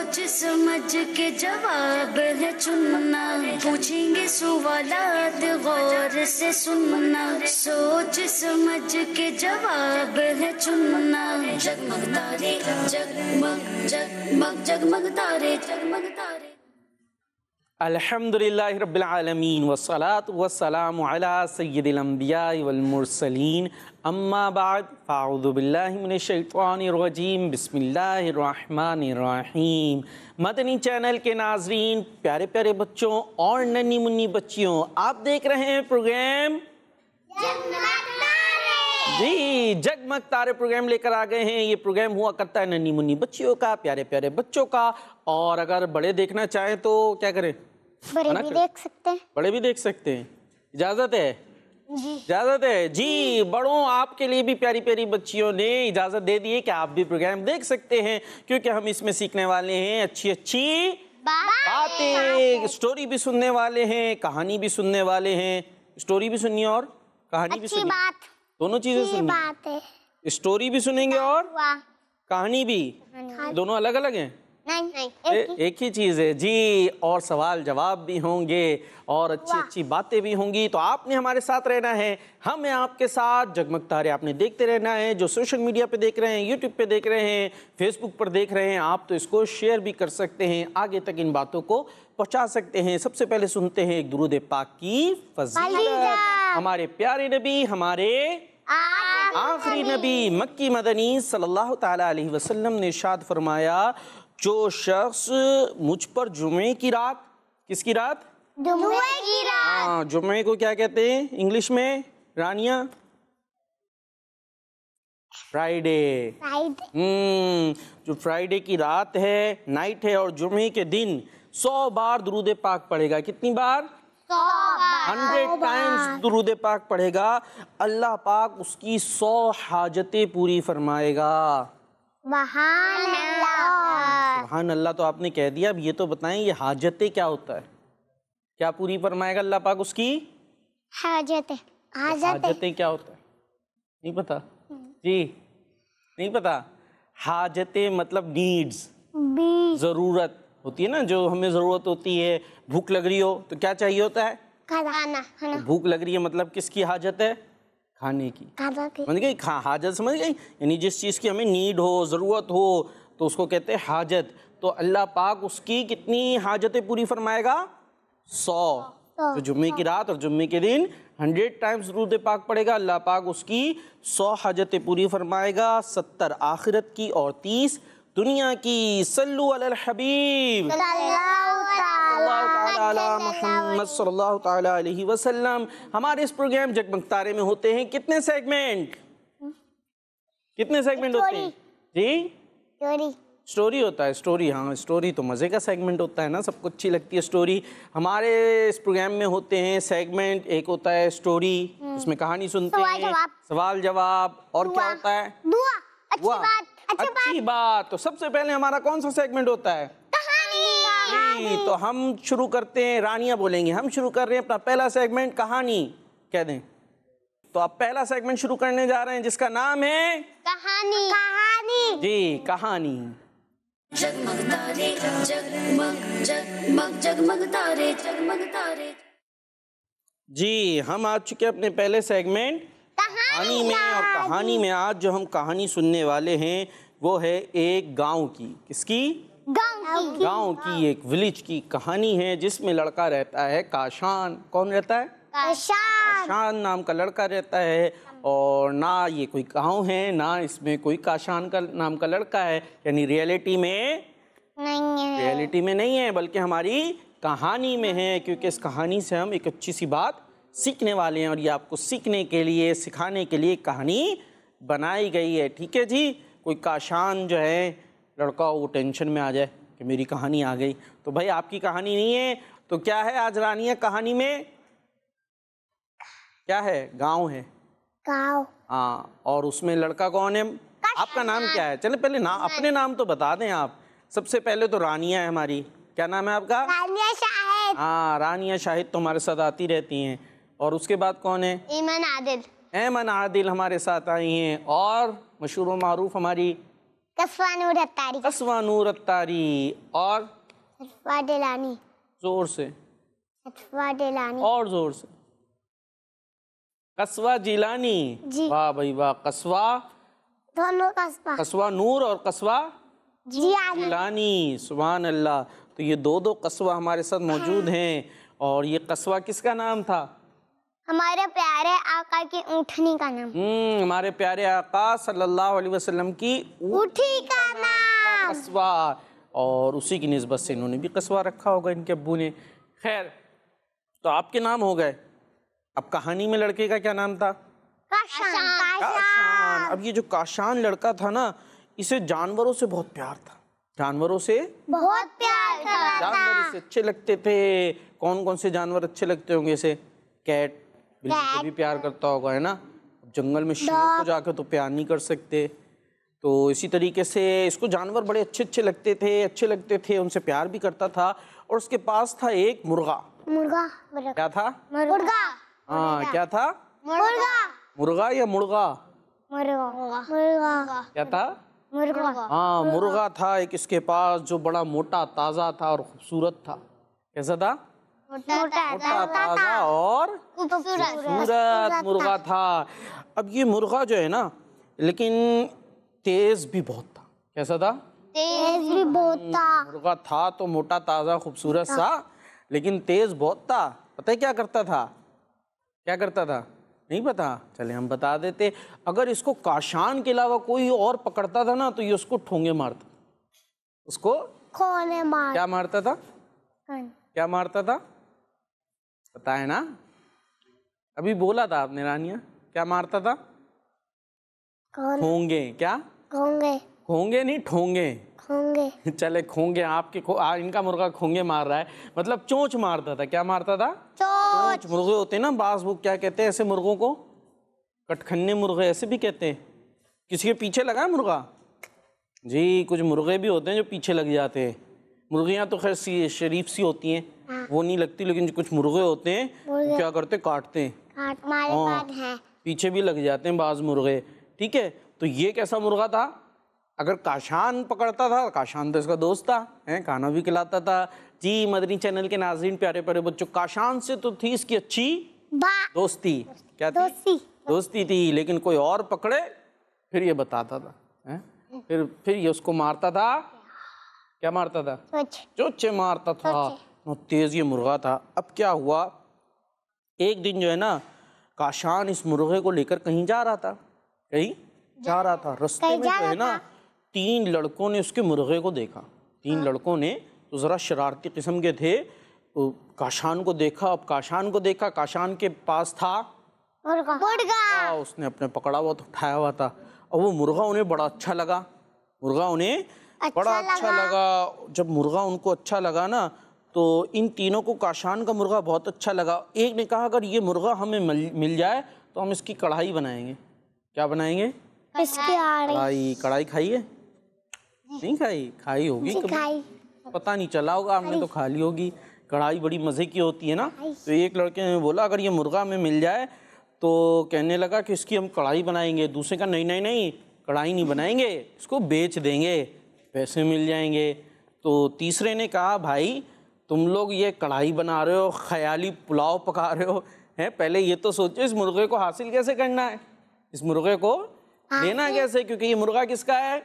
सोच समझ के जवाब है चुनना, पूछेंगे सवालात गौर से सुनना, सोच समझ के जवाब है चुनना। जगमग तारे जगमग जगमग जगमग तारे जगमग तारे। अल्हम्दुलिल्लाहि रब्बिल आलमीन वस्सलातु वस्सलामु अला सय्यिदिल अंबियाइ वल मुरसलीन अम्मा बाद फ़अऊज़ु बिल्लाहि मिनश शैतानिर रजीम बिस्मिल्लाहिर रहमानिर रहीम। मदनी चैनल के नाज़रीन, प्यारे प्यारे बच्चों और नन्ही मुन्नी बच्चियों, आप देख रहे हैं प्रोग्राम जी जगमग तारे प्रोग्राम लेकर आ गए हैं। ये प्रोग्राम हुआ करता है नन्ही मुन्नी बच्चियों का, प्यारे प्यारे बच्चों का। और अगर बड़े देखना चाहें तो क्या करें? बड़े भी देख सकते हैं। बड़े भी देख सकते हैं, इजाजत है जी? इजाजत है जी। बड़ों आपके लिए भी प्यारी प्यारी बच्चियों ने इजाजत दे दी है कि आप भी प्रोग्राम देख सकते हैं, क्योंकि हम इसमें सीखने वाले हैं अच्छी अच्छी बातें, स्टोरी भी सुनने वाले हैं, कहानी भी सुनने वाले हैं। स्टोरी भी सुनिए और कहानी भी सुनिए, दोनों चीजें सुनिए। स्टोरी भी सुनेंगे और कहानी भी, दोनों अलग अलग हैं? नहीं, एक ही चीज है जी। और सवाल जवाब भी होंगे और अच्छी अच्छी बातें भी होंगी। तो आपने हमारे साथ रहना है, हमें आपके साथ जगमग तारे आपने देखते रहना है। जो सोशल मीडिया पे देख रहे हैं, यूट्यूब पे देख रहे हैं, फेसबुक पर देख रहे हैं, आप तो इसको शेयर भी कर सकते हैं, आगे तक इन बातों को पहुंचा सकते हैं। सबसे पहले सुनते हैं एक दुरूद पाक की फजीलत। हमारे प्यारे नबी, हमारे आखिरी नबी मक्की मदनी सल्लल्लाहु ताला अलैहि वसल्लम ने इरशाद फरमाया, जो शख्स मुझ पर जुमे की रात, किसकी रात? जुमे की रात। हाँ, जुमे को क्या कहते हैं इंग्लिश में रानिया? फ्राइडे। जो फ्राइडे की रात है, नाइट है, और जुमे के दिन 100 बार दुरूद पाक पढ़ेगा। कितनी बार? 100 टाइम्स दुरूद पाक पढ़ेगा, अल्लाह पाक उसकी 100 हाजतें पूरी फरमाएगा। सुभान अल्लाह। तो आपने कह दिया, अब ये तो बताएं ये हाजतें क्या होता है? क्या पूरी फरमाएगा अल्लाह पाक उसकी? हाजतें क्या होता है? नहीं पता जी? नहीं पता? हाजतें मतलब नीड्स, जरूरत होती है ना, जो हमें जरूरत होती है। भूख लग रही हो तो क्या चाहिए होता है? खाना। तो भूख लग रही है मतलब किसकी हाजत है? खाने की। समझ गई? हाजत समझ गई? यानी जिस चीज़ की हमें नीड हो, ज़रूरत हो, तो उसको कहते हैं हाजत। तो अल्लाह पाक उसकी कितनी हाजतें पूरी फरमाएगा? 100। तो जुम्मे की रात और जुम्मे के दिन 100 टाइम्स दुरूद पाक पड़ेगा, अल्लाह पाक उसकी 100 हाजतें पूरी फरमाएगा। 70 आखिरत की और 30 दुनिया की। सल्लु अलल हबीब मोहम्मद सल्लल्लाहु ताला अलैहि वसल्लम। हमारे इस प्रोग्राम जगमग तारे में होते हैं कितने सेगमेंट? कितने सेगमेंट होते हैं जी? स्टोरी होता है। स्टोरी, हाँ स्टोरी तो मज़े का सेगमेंट होता है ना, सबको अच्छी लगती है स्टोरी। हमारे इस प्रोग्राम में होते हैं सेगमेंट, एक होता है स्टोरी, उसमें कहानी सुनते हैं, सवाल जवाब, और क्या होता है? दुआ, अच्छी बात। तो सबसे पहले हमारा कौन सा सेगमेंट होता है? कहानी। तो हम शुरू करते हैं, रानियां बोलेंगे। हम शुरू कर रहे हैं अपना पहला सेगमेंट, कहानी कह दें। तो आप पहला सेगमेंट शुरू करने जा रहे हैं जिसका नाम है कहानी जी। कहानी। जगमग तारे जगमग जगमग जगमग तारे जगमग तारे जी। हम आ चुके अपने पहले सेगमेंट कहानी में। और कहानी में आज जो हम कहानी सुनने वाले हैं वो है एक गांव की। किसकी? गांव की, एक विलेज की कहानी है, जिसमें लड़का रहता है काशान। कौन रहता है? काशान नाम का लड़का रहता है। और ना ये कोई गांव है, ना इसमें कोई काशान का नाम का लड़का है, यानी रियलिटी में नहीं है, बल्कि हमारी कहानी में है। क्योंकि इस कहानी से हम एक अच्छी सी बात सीखने वाले हैं, और ये आपको सीखने के लिए, सिखाने के लिए कहानी बनाई गई है। ठीक है जी। कोई काशान जो है लड़का, वो टेंशन में आ जाए कि मेरी कहानी आ गई। तो भाई आपकी कहानी नहीं है, तो क्या है आज रानिया कहानी में? क्या है? गांव है। हाँ, और उसमें लड़का कौन है? आपका नाम क्या है? चले पहले अपने नाम तो बता दें आप। सबसे पहले तो रानिया है हमारी। क्या नाम है आपका? रानिया शाहिद। हाँ, रानिया शाहिद तो हमारे साथ आती रहती हैं। और उसके बाद कौन है? ऐमन आदिल हमारे साथ आई हैं। और मशहूर व मारूफ हमारी कस्बा नूर अत्तारी। कस्बा नूर अत्तारी। और कस्बा डेलानी। जोर से। कस्बा डेलानी। और जोर से। कस्बा जिलानी। जी। वाह भाई वाह। कस्बा, दोनों कस्बा। कस्बा नूर और कस्बा जिलानी। जिलानी। सुभान अल्लाह। तो ये दो कस्बा हमारे साथ मौजूद हैं। और ये कस्बा किसका नाम था? हमारे प्यारे आका की ऊँटनी का नाम। हमारे प्यारे आका सल्लल्लाहु अलैहि वसल्लम की ऊँटनी का नाम कस्बा। और उसी की निस्बत से इन्होंने भी कस्बा रखा होगा इनके अब्बू ने। खैर, तो आपके नाम हो गए। अब कहानी में लड़के का क्या नाम था? काशान। काशान। अब ये जो काशान लड़का था ना, इसे जानवरों से बहुत प्यार था। जानवरों से बहुत प्यार करता जानवर इसे अच्छे लगते थे। कौन कौन से जानवर अच्छे लगते होंगे इसे? कैट, बिल्ली को भी प्यार करता होगा, है ना। जंगल में शेर को जाकर तो प्यार नहीं कर सकते, तो इसी तरीके से इसको जानवर बड़े अच्छे अच्छे लगते थे, उनसे प्यार भी करता था। और उसके पास था एक मुर्गा। मुर्गा। क्या था? मुर्गा। हाँ, क्या था? मुर्गा। मुर्गा या मुर्गा? मुर्गा। मुर्गा। क्या था? मुर्गा। हाँ, मुर्गा था एक इसके पास, जो बड़ा मोटा ताज़ा था और खूबसूरत था। कैसा था? मोटा ताज़ा और खूबसूरत मुर्गा था। अब ये मुर्गा जो है ना, लेकिन तेज भी बहुत था। कैसा था? तेज भी बहुत था। मुर्गा था तो मोटा ताज़ा खूबसूरत सा, लेकिन तेज बहुत था। पता है क्या करता था? क्या करता था? नहीं पता? चले हम बता देते। अगर इसको काशान के अलावा कोई और पकड़ता था ना, तो ये उसको ठोंगे मारता। उसको खोने मार। क्या मारता था? क्या मारता था? पता है ना? अभी बोला था आपने रानिया। क्या मारता था? खोंगे। क्या? खोंगे। खोंगे नहीं, ठोंगे। खोंगे। चले खोंगे। आपके इनका मुर्गा खोंगे मार रहा है, मतलब चोंच मारता था। क्या मारता था? चोंच। मुर्गे होते हैं ना, बास वो क्या कहते हैं ऐसे मुर्गों को? कटखन्ने मुर्गे ऐसे भी कहते हैं। किसी के पीछे लगा है मुर्गा? जी, कुछ मुर्गे भी होते हैं जो पीछे लग जाते हैं। मुर्गियाँ तो खैर शरीफ सी होती हैं, वो नहीं लगती, लेकिन कुछ मुर्गे होते हैं वो क्या करते? काटते हैं। हाँ, पीछे भी लग जाते हैं बाज मुर्गे। ठीक है, तो ये कैसा मुर्गा था? अगर काशान पकड़ता था, काशान तो इसका दोस्त था, हैं, खाना भी खिलाता था। जी, मदनी चैनल के नाज़रीन, प्यारे प्यारे बच्चों, काशान से तो थी इसकी अच्छी दोस्ती। क्या थी? दोस्ती थी। लेकिन कोई और पकड़े फिर ये बताता था, हैं? फिर ये उसको मारता था। क्या मारता था? चोचे मारता था। तेज ये मुर्गा था। अब क्या हुआ, एक दिन जो है ना, काशान इस मुर्गे को लेकर कहीं जा रहा था। रास्ते में जो है ना, 3 लड़कों ने उसके मुर्गे को देखा। 3 लड़कों ने तो ज़रा शरारती किस्म के थे। तो काशान को देखा। अब काशान को देखा, काशान के पास था मुर्गा। उसने अपने पकड़ा हुआ तो उठाया हुआ था। और वो मुर्गा उन्हें बड़ा अच्छा लगा। बड़ा अच्छा लगा। जब मुर्गा उनको अच्छा लगा ना, तो इन तीनों को काशान का मुर्गा बहुत अच्छा लगा। एक ने कहा, अगर ये मुर्गा हमें मिल जाए तो हम इसकी कढ़ाई बनाएंगे। क्या बनाएंगे? कढ़ाई खाई है? नहीं खाई? खाई होगी कभी, पता नहीं चला होगा, हमने तो खा ली होगी। कढ़ाई बड़ी मज़े की होती है ना। तो एक लड़के ने बोला, अगर ये मुर्गा हमें मिल जाए, तो कहने लगा कि इसकी हम कढ़ाई बनाएंगे। दूसरे का नहीं, कढ़ाई नहीं बनाएंगे, इसको बेच देंगे, पैसे मिल जाएंगे। तो तीसरे ने कहा, भाई तुम लोग ये कढ़ाई बना रहे हो, ख्याली पुलाव पका रहे हो, हैं? पहले ये तो सोचो इस मुर्गे को हासिल कैसे करना है, इस मुर्गे को लेना कैसे, क्योंकि ये मुर्गा किसका है?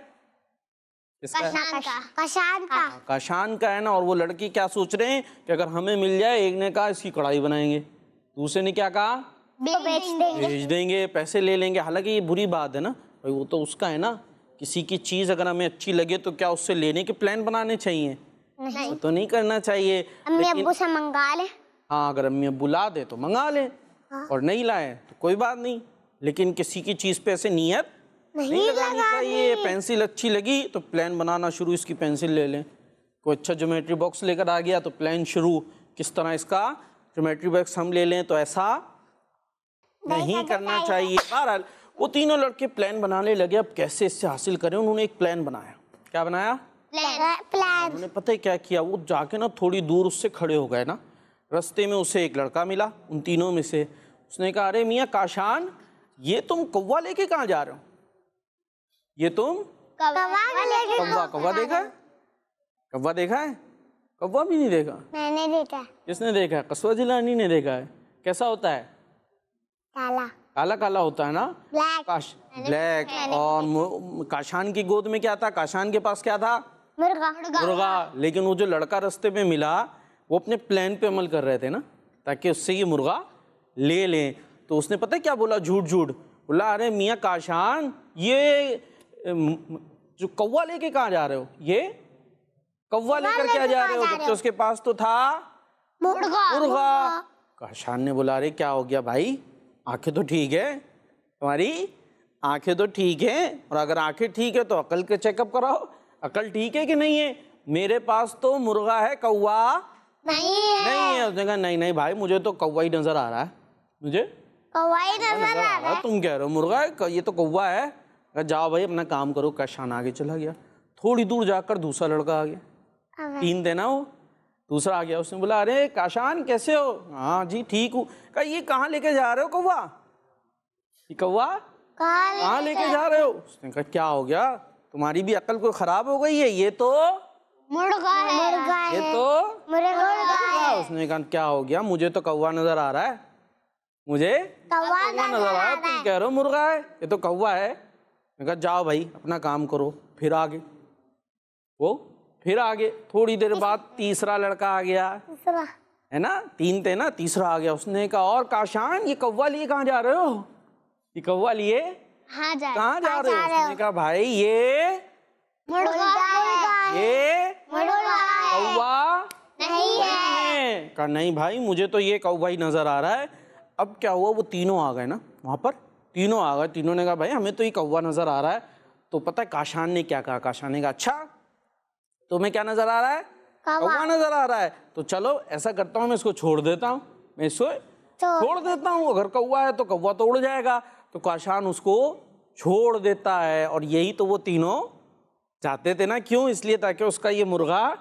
काशान का है ना। और वो लड़की क्या सोच रहे हैं कि अगर हमें मिल जाए, एक ने कहा इसकी कढ़ाई बनाएंगे, दूसरे ने क्या कहा? बेच देंगे, पैसे ले लेंगे। हालांकि ये बुरी बात है ना भाई, वो तो उसका है ना। किसी की चीज़ अगर हमें अच्छी लगे तो क्या उससे लेने के प्लान बनाने चाहिए? नहीं, तो नहीं करना चाहिए। अम्मी अब्बू से मंगा ले। हाँ, अगर अम्मी अब्बू ला दे तो मंगा ले, और नहीं लाए तो कोई बात नहीं। लेकिन किसी की चीज़ पे ऐसे नियत नहीं लगानी चाहिए। पेंसिल अच्छी लगी तो प्लान बनाना शुरू, इसकी पेंसिल ले लें। कोई अच्छा ज्योमेट्री बॉक्स लेकर आ गया तो प्लान शुरू, किस तरह इसका ज्योमेट्री बॉक्स हम ले लें। तो ऐसा नहीं करना चाहिए। बहरहाल वो तीनों लड़के प्लान बनाने लगे, अब कैसे इससे हासिल करें। उन्होंने एक प्लान बनाया। क्या बनाया? प्लान। उन्होंने पता है क्या किया, वो जाके ना थोड़ी दूर उससे खड़े हो गए ना। रास्ते में उसे एक लड़का मिला उन तीनों में से। उसने कहा, अरे मियाँ काशान, ये तुम कौवा लेके कहाँ जा रहे हो? ये तुम कौवा कौवा देखा है? कौवा देखा है? कौवा भी नहीं देखा? मैंने देखा। किसने देखा है? कस्बा जिलानी ने देखा है। कैसा होता है? काला काला काला होता है ना? Black black. और काशान की गोद में क्या था? काशान के पास क्या था? मुर्गा। लेकिन वो जो लड़का रास्ते में मिला वो अपने प्लान पे अमल कर रहे थे ना, ताकि उससे ये मुर्गा ले लें। तो उसने पता है क्या बोला? झूठ झूठ बोला, अरे मियाँ काशान, ये जो कौवा लेके कहाँ जा रहे हो? ये कौवा लेकर क्या जा रहे हो? जबकि उसके पास तो था मुर्गा। काशान ने बोला, अरे क्या हो गया भाई, आंखें तो ठीक है तुम्हारी, आंखें तो ठीक है, और अगर आंखें ठीक है तो अकल के चेकअप कराओ, अकल ठीक है कि नहीं है? मेरे पास तो मुर्गा है, कौवा नहीं है। उसने कहा नहीं नहीं भाई, मुझे तो कौवा ही नजर आ रहा है, मुझे कौवा ही नजर आ रहा है। तुम कह रहे हो मुर्गा है, ये तो कौवा है। कहा, जाओ भाई अपना काम करो। काशान आगे चला गया। थोड़ी दूर जाकर दूसरा लड़का आ गया, 3 थे ना वो, दूसरा आ गया। उसने बोला, अरे काशान कैसे हो? हाँ जी ठीक हूँ। कहा, ये कहाँ लेके जा रहे हो कौवा? ये कौवा कहाँ लेके जा रहे हो? उसने कहा, क्या हो गया, तुम्हारी भी अकल कोई खराब हो गई है? ये तो मुर्गा है। ये तो मुर्गा है। उसने कहा, क्या हो गया, मुझे तो कौवा नजर आ रहा है, मुझे कौवा नजर आ रहा है, तुम कह रहे हो मुर्गा है, ये तो कौवा है। मैंने कहा, जाओ भाई अपना काम करो। फिर आगे वो फिर आगे थोड़ी देर बाद तीसरा लड़का आ गया, है ना, 3 थे ना, तीसरा आ गया। उसने कहा, और काशान ये कौवा लिए कहाँ जा रहे हो? ये कौवा लिए कहाँ जा रहे हो? उसने कहा, भाई ये मुर्गा ये कौवा नहीं है। कहा, नहीं भाई, मुझे तो ये कौवा ही नजर आ रहा है। अब क्या हुआ, वो तीनों आ गए ना वहां पर, तीनों आ गए। तीनों ने कहा, भाई हमें तो ये कौवा नजर आ रहा है। तो पता है काशान ने क्या कहा? काशान ने कहा, अच्छा तुम्हें क्या नजर आ रहा है? कौवा नजर आ रहा है। तो चलो ऐसा करता हूँ, मैं इसको छोड़ देता हूँ, मैं इसको छोड़ देता हूँ, अगर कौवा है तो कौवा तो उड़ जाएगा। तो काशान उसको छोड़ देता है। और यही तो वो तीनों चाहते थे ना, क्यों? इसलिए ताकि उसका ये मुर्गा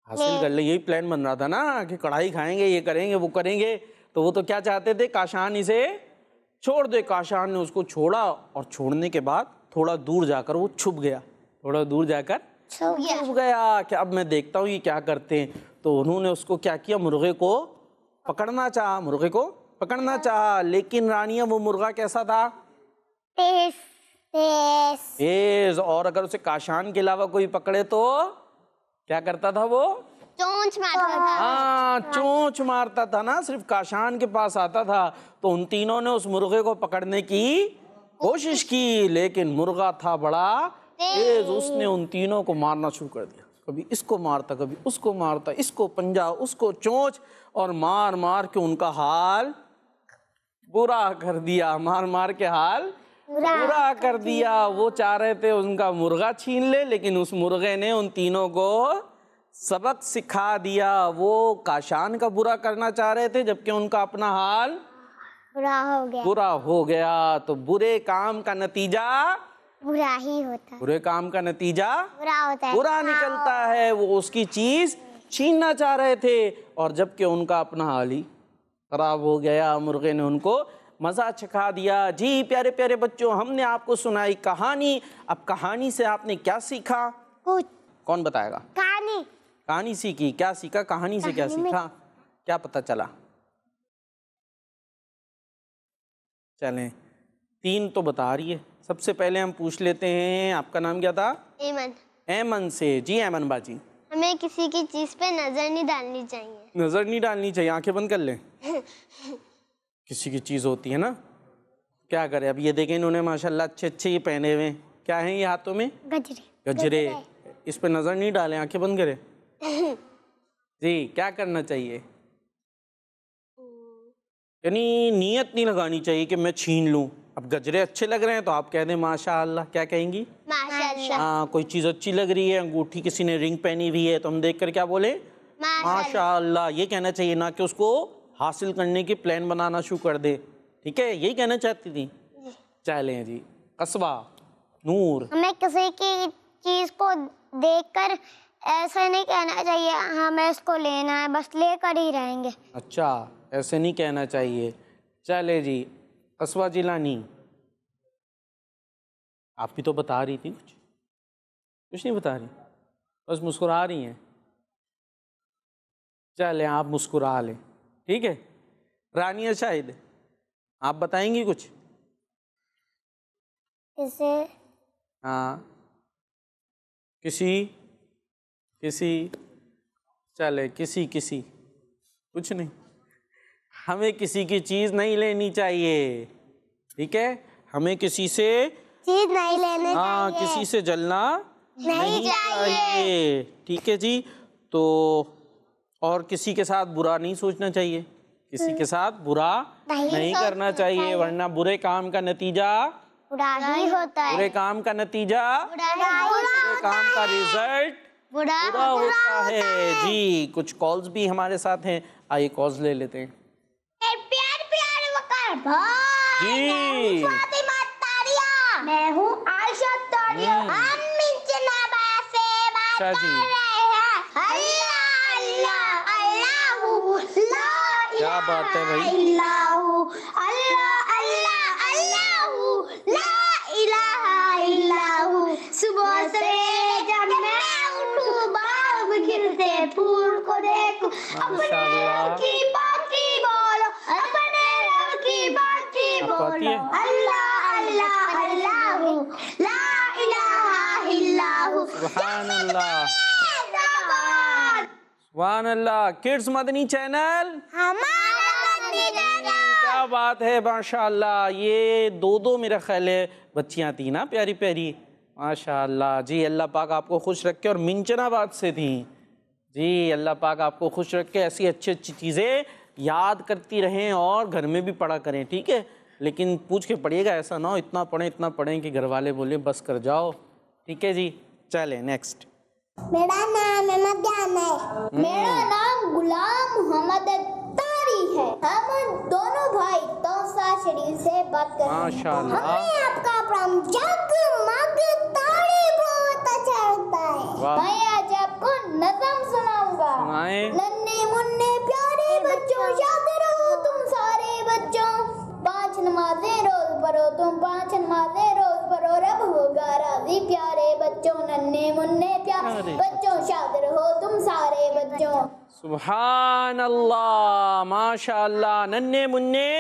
हासिल कर ले। यही प्लान बन रहा था ना कि कढ़ाई खाएंगे, ये करेंगे, वो करेंगे। तो वो तो क्या चाहते थे? काशान इसे छोड़ दे। काशान ने उसको छोड़ा, और छोड़ने के बाद थोड़ा दूर जाकर वो छुप गया, थोड़ा दूर जाकर छुप गया कि अब मैं देखता हूँ ये क्या करते हैं। तो उन्होंने उसको क्या किया? मुर्गे को पकड़ना चाहा, मुर्गे को पकड़ना चाहा। लेकिन रानिया, वो मुर्गा कैसा था? तेज। और अगर उसे काशान के अलावा कोई पकड़े तो क्या करता था वो? चोंच मारता था। हाँ, चोंच मारता था ना, सिर्फ काशान के पास आता था। तो उन तीनों ने उस मुर्गे को पकड़ने की कोशिश की, लेकिन मुर्गा था बड़ा तेज। उसने उन तीनों को मारना शुरू कर दिया, कभी इसको मारता, कभी उसको मारता, इसको पंजा, उसको चोंच, और मार मार के उनका हाल बुरा कर दिया, मार मार के हाल बुरा कर दिया। वो चाह रहे थे उनका मुर्गा छीन ले, लेकिन उस मुर्गे ने उन तीनों को सबक सिखा दिया। वो काशान का बुरा करना चाह रहे थे, जबकि उनका अपना हाल बुरा हो गया। तो बुरे काम का नतीजा बुरा ही होता है। बुरे काम का नतीजा बुरा होता है, बुरा निकलता है। वो उसकी चीज छीनना चाह रहे थे, और जबकि उनका अपना हाल ही खराब हो गया। मुर्गे ने उनको मजा चखा दिया। जी प्यारे प्यारे बच्चों, हमने आपको सुनाई कहानी। अब कहानी से आपने क्या सीखा? कुछ कौन बताएगा? कहानी सीखी, क्या सीखा कहानी से? क्या सीखा, क्या पता चला? चलें, 3 तो बता रही है। सबसे पहले हम पूछ लेते हैं, आपका नाम क्या था? ऐमन से। जी ऐमन बाजी, हमें किसी की चीज पे नजर नहीं डालनी चाहिए। नजर नहीं डालनी चाहिए, आंखें बंद कर लें। किसी की चीज होती है ना, क्या करें? अब ये देखें, इन्होंने माशाल्लाह अच्छे अच्छे ये पहने हुए, क्या है ये हाथों में? गजरे। इस पे नजर नहीं डालें, आंखें बंद करें। जी, क्या करना चाहिए? यानी नीयत नहीं लगानी चाहिए कि मैं छीन लूं। अब गजरे अच्छे लग रहे हैं तो आप कह दें माशाअल्लाह। क्या कहेंगी? माशाअल्लाह। हाँ, कोई चीज अच्छी लग रही है, अंगूठी किसी ने रिंग पहनी हुई है, तो हम देख कर क्या बोले? माशाअल्लाह। ये कहना चाहिए, ना कि उसको हासिल करने की प्लान बनाना शुरू कर दे। ठीक है, यही कहना चाहती थी। चलें जी, कस्बा, नूर। हमें किसी की चीज को देखकर ऐसा नहीं कहना चाहिए हमें इसको लेना है, बस लेकर ही रहेंगे। अच्छा, ऐसे नहीं कहना चाहिए। चले जी, कस्बा जिलानी, आप भी तो बता रही थी कुछ। कुछ नहीं बता रही, बस मुस्कुरा रही हैं। चलें आप मुस्कुरा लें, ठीक है। रानिया शाहिद, आप बताएंगी कुछ? इसे हाँ, किसी चले किसी कुछ नहीं, हमें किसी की चीज़ नहीं लेनी चाहिए, ठीक है। हमें किसी से चीज नहीं लेने हाँ, चाहिए। किसी से जलना नहीं चाहिए, ठीक है जी। तो और किसी के साथ बुरा नहीं सोचना चाहिए, किसी के साथ बुरा नहीं करना चाहिए, वरना बुरे काम का नतीजा बुरा ही होता है। बुरे काम का नतीजा बुरे काम का रिजल्ट बुरा होता है जी। कुछ कॉल्स भी हमारे साथ हैं, आइए कॉल्स ले लेते हैं। प्यार वकार भाई, जी मैं हूँ आयशा तारिया। हम मिंचनाबा से बात कर रहे हैं। अल्लाह अल्लाह अल्लाहू ला क्या बात है भाई, इल्लाहू अल्लाह अल्लाह अल्लाहू ला इलाहा इल्लाहू। सुबह सवेरे जब मैं उठूं, बाग खिलते फूल को देखूं, अपने रब की बाकी बोलो, अपने रब की बाकी बोलो। अल्लाह अल्लाह अल्लाहू ला इलाहा इल्लाहू। सुभान अल्लाह सुभान अल्लाह। किड्स मदनी चैनल क्या बात है, माशाअल्लाह। ये दो मेरा ख्याल है बच्चियां थी ना, प्यारी प्यारी, माशाअल्लाह जी। अल्लाह पाक आपको खुश रखे। और मिंचनाबाद से थी जी, अल्लाह पाक आपको खुश रखे, ऐसी अच्छी अच्छी चीज़ें याद करती रहें और घर में भी पढ़ा करें, ठीक है। लेकिन पूछ के पढ़िएगा, ऐसा ना हो इतना पढ़ें कि घर वाले बोले बस कर जाओ, ठीक है जी। चले नेक्स्ट। मेरा नाम अहमद जान है। मेरा नाम गुलाम मोहम्मद तारी है। हम दोनों भाई तौसा शरीफ से बात कर रहे हैं। माशाअल्लाह। हमें आपका प्रोग्राम जगमग तारे बहुत अच्छा लगता है। मैं आज आपको नज़म सुनाऊंगा। सुनाएं। नन्हे मुन्ने प्यारे बच्चों, याद रहो तुम सारे बच्चों, 5 नमाजें रोज पढ़ो तुम, 5 नमाजें रोज पढ़ो, रब होगा राजी प्यारे बच्चों। नन्हे मुन्ने प्यारे बच्चों, शाद रहो तुम सारे बच्चों। सुभान अल्लाह, माशाअल्लाह। नन्हे मुन्ने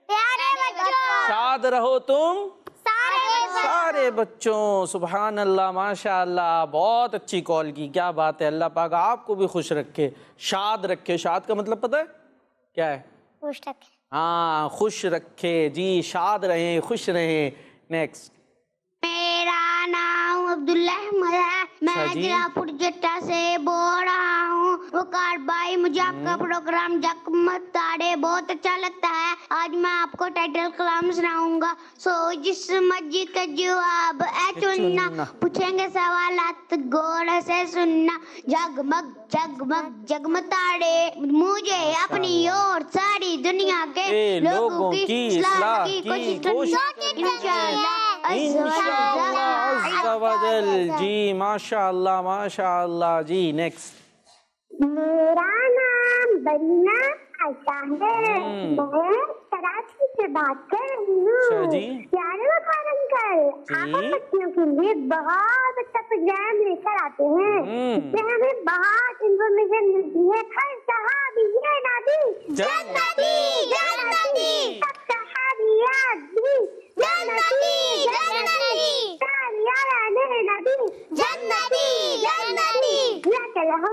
प्यारे बच्चों, शाद रहो तुम सारे सारे बच्चों। सुभान अल्लाह, माशाअल्लाह। बहुत अच्छी कॉल की, क्या बात है। अल्लाह पाक आपको भी खुश रखे, शाद रखे। शाद का मतलब पता है क्या है? खुश रखे। हाँ, खुश रखे जी, शाद रहें, खुश रहें। नेक्स्ट। मेरा नाम अब्दुल्ला अहमद है। मैं जिलापुर जट्टा से बोल रहा हूँ। वकार भाई, मुझे आपका प्रोग्राम जगमग तारे बहुत अच्छा लगता है। आज मैं आपको टाइटल कलाम सुनाऊंगा। सो जिस मर्जी का जवाब है चुनना, पूछेंगे सवालात गौर से सुनना। जगमग जगमग जगमग तारे, मुझे अपनी और सारी दुनिया के लोगों की इस्लाह की कोशिश इंशाअल्लाह जी। माशाअल्लाह माशाअल्लाह जी। नेक्स्ट। मेरा नाम बरीना आयशा है। मैं कराची से बात कर रही हूँ। प्यारे वकार अंकल, आप हम बच्चियों के लिए बहुत अच्छा प्रोग्राम लेकर आते हैं, इसमें हमें बहुत इंफॉर्मेशन मिलती है। हर सहाबी ये नबी जन्नती जन्नती, सब सहाबियात भी जन्नती जन्नती, तालियां रहने नबी जन्नती जन्नती, या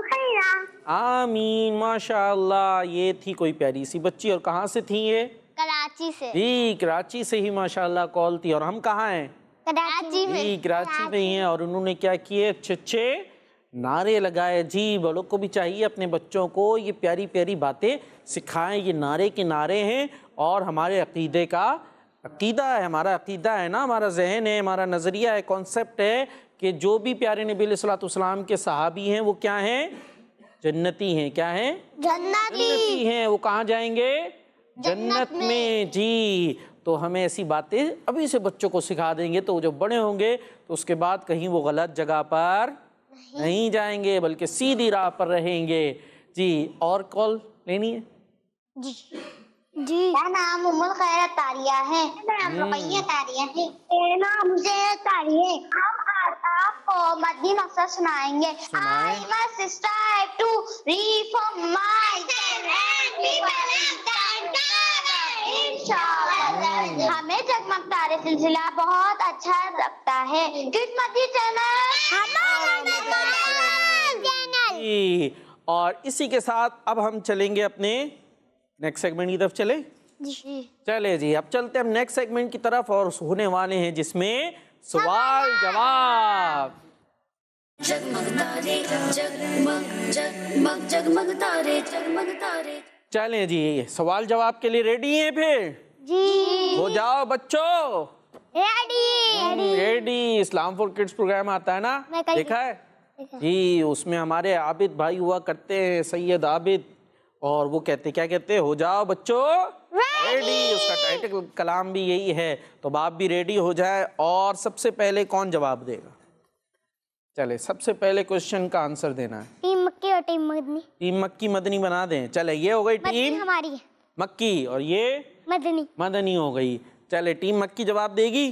खैरा। आमीन, माशाअल्लाह। ये थी कोई प्यारी सी बच्ची। और कहाँ से थी ये? कराची से जी, कराची से ही माशाअल्लाह कॉल थी। और हम कहाँ हैं? कराची में। जी, कराची में ही हैं। और उन्होंने क्या किए, अच्छे अच्छे नारे लगाए जी। बड़ों को भी चाहिए अपने बच्चों को ये प्यारी प्यारी बातें सिखाएं। ये नारे के नारे हैं और हमारे अकीदे का अकीदा है, हमारा अकीदा है ना, हमारा जहन है, हमारा नज़रिया है, कॉन्सेप्ट है कि जो भी प्यारे नबी अलैहिस्सलाम के सहाबी हैं वो क्या हैं? जन्नती हैं। क्या हैं? जन्नती हैं। वो कहाँ जाएंगे? जन्नत में जी। तो हमें ऐसी बातें अभी से बच्चों को सिखा देंगे तो जब बड़े होंगे तो उसके बाद कहीं वो गलत जगह पर नहीं जाएंगे, बल्कि सीधी राह पर रहेंगे जी। और कॉल लेनी है जी? जी, मेरा नाम उम्मुल खैर तारिया है। मेरा नाम रुकैया तारिया है। मेरा नाम मुझे तारिया है। हम आज आपको मदनी नक्शा सुनाएंगे। सुनाएं। I must strive to reform myself and people इंशाअल्लाह। हमें जगमग तारे सिलसिला बहुत अच्छा लगता है। किस्मती चैनल जी, और इसी के साथ अब हम चलेंगे अपने नेक्स्ट सेगमेंट की तरफ। चले चले जी, अब चलते हैं हम नेक्स्ट सेगमेंट की तरफ और होने वाले हैं जिसमें सवाल जवाब। जगमग तारे जगमग जगमग जगमग तारे जगमग तारे। चलें जी, सवाल जवाब के लिए रेडी हैं? फिर जी हो जाओ बच्चों ready. Ready. Islam for kids program आता है ना, देखा है जी? उसमें हमारे आबिद भाई हुआ करते हैं, सैयद आबिद, और वो कहते क्या कहते हैं? हो जाओ बच्चों रेडी। उसका टाइटल कलाम भी यही है, तो बाप भी रेडी हो जाए। और सबसे पहले कौन जवाब देगा? चले, सबसे पहले क्वेश्चन का आंसर देना है। टीम मक्की और टीम मदनी। टीम मक्की मदनी बना दें। चले, ये हो गई टीम हमारी है मक्की और ये मदनी मदनी हो गई। चले, टीम मक्की जवाब देगी।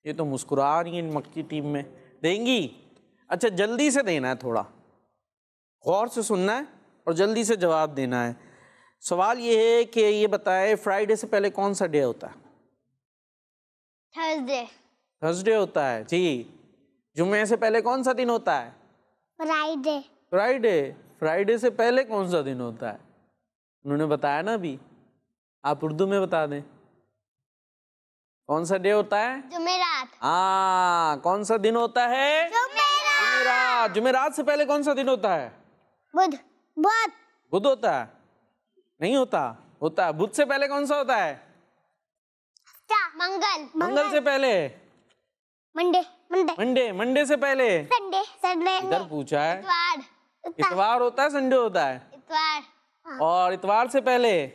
ये तो मुस्कुरा रही है, मक्की टीम में देंगी। अच्छा, जल्दी से देना है, थोड़ा गौर से सुनना है और जल्दी से जवाब देना है। सवाल ये है कि ये बताए फ्राइडे से पहले कौन सा डे होता है? थर्सडे। थर्सडे होता है जी। जुम्मे से पहले कौन सा दिन होता है? फ्राइडे। फ्राइडे। फ्राइडे से पहले कौन सा दिन होता है? उन्होंने बताया ना अभी, आप उर्दू में बता दें। कौन सा डे होता है? जुमेरात। हाँ, कौन सा दिन होता है? जुमेरात। जुमेरात से पहले कौन सा दिन होता है? बुध। बुध। बुध होता है? नहीं होता। होता है। बुध से पहले कौन सा होता है? मंगल। मंगल से पहले मंडे। मंडे। मंडे। मंडे से पहले संडे। संडे। इधर पूछा है। इतवार। इतवार होता है, संडे होता है? इतवार। और इतवार से पहले